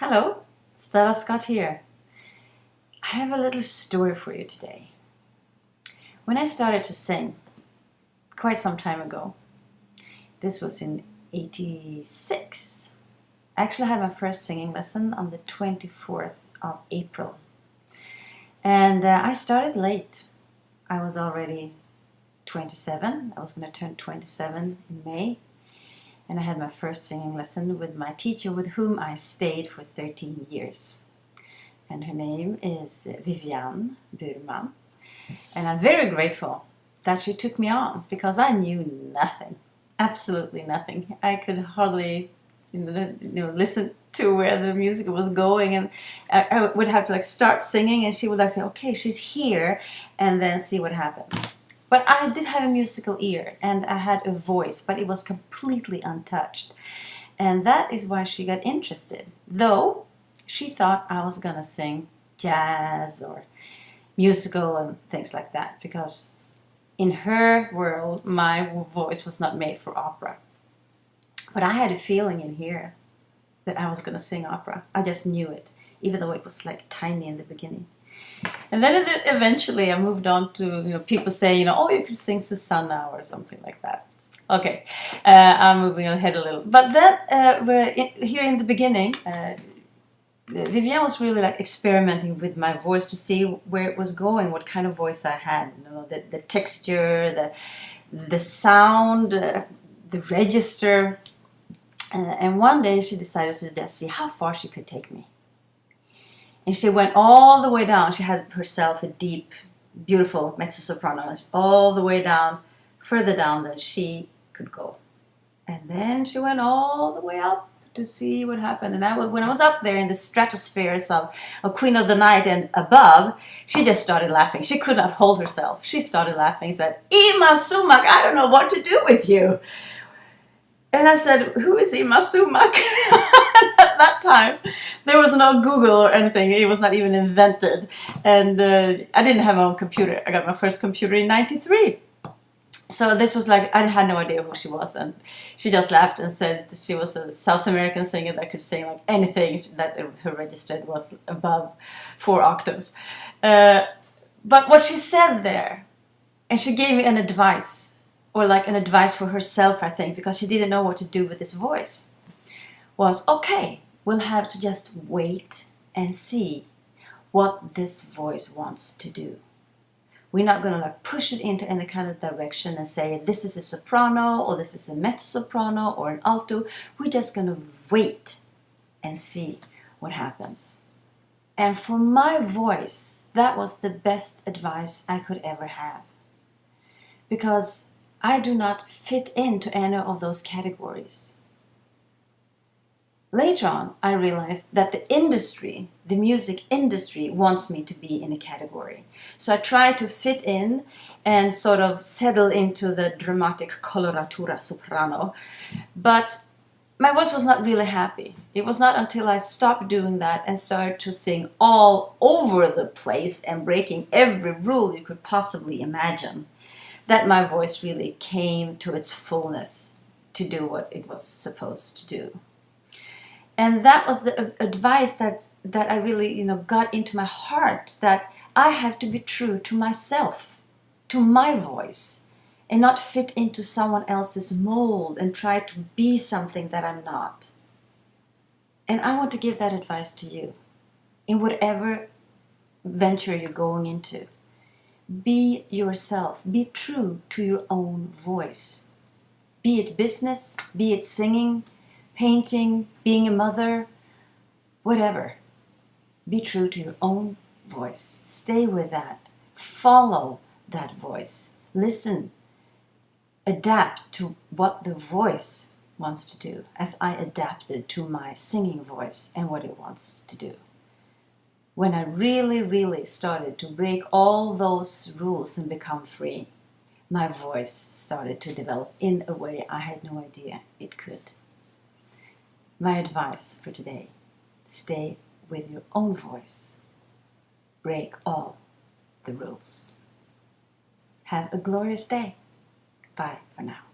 Hello, Stella Scott here. I have a little story for you today. When I started to sing, quite some time ago, this was in '86. I actually had my first singing lesson on the 24th of April. And I started late. I was already 27. I was going to turn 27 in May. And I had my first singing lesson with my teacher with whom I stayed for 13 years. And her name is Vivian Burman. And I'm very grateful that she took me on because I knew nothing, absolutely nothing. I could hardly listen to where the music was going, and I would have to start singing, and she would say, okay, she's here, and then see what happened. But I did have a musical ear, and I had a voice, but it was completely untouched. And that is why she got interested. Though she thought I was gonna sing jazz or musical and things like that, because in her world, my voice was not made for opera. But I had a feeling in here that I was gonna sing opera. I just knew it, even though it was tiny in the beginning. And then eventually I moved on to, people say, oh, you could sing Susanna or something like that. Okay, I'm moving ahead a little. But then, here in the beginning, Vivian was really experimenting with my voice to see where it was going, what kind of voice I had, the texture, the sound, the register. And one day she decided to just see how far she could take me. And she went all the way down. She had herself a deep, beautiful mezzo-soprano, all the way down, further down than she could go. And then she went all the way up to see what happened. And when I was up there in the stratospheres of Queen of the Night and above, she just started laughing. She could not hold herself. She started laughing and said, Ima Sumak, I don't know what to do with you. And I said, who is Ima Sumak? At that time, there was no Google or anything. It was not even invented. And I didn't have my own computer. I got my first computer in '93. So this was I had no idea who she was. And she just laughed and said that she was a South American singer that could sing anything that her registered was above 4 octaves. But what she said there, and she gave me an advice, or an advice for herself, I think, because she didn't know what to do with this voice, was, okay, we'll have to just wait and see what this voice wants to do. We're not going to push it into any kind of direction and say this is a soprano or this is a mezzo-soprano or an alto. We're just going to wait and see what happens. And for my voice, that was the best advice I could ever have. Because I do not fit into any of those categories. Later on, I realized that the music industry wants me to be in a category. So I tried to fit in and sort of settle into the dramatic coloratura soprano. But my voice was not really happy. It was not until I stopped doing that and started to sing all over the place and breaking every rule you could possibly imagine that my voice really came to its fullness to do what it was supposed to do. And that was the advice that I really, got into my heart, that I have to be true to myself, to my voice, and not fit into someone else's mold and try to be something that I'm not. And I want to give that advice to you in whatever venture you're going into. Be yourself. Be true to your own voice. Be it business, be it singing, painting, being a mother, whatever. Be true to your own voice. Stay with that. Follow that voice. Listen. Adapt to what the voice wants to do, as I adapted to my singing voice and what it wants to do. When I really, really started to break all those rules and become free, my voice started to develop in a way I had no idea it could. My advice for today, stay with your own voice. Break all the rules. Have a glorious day. Bye for now.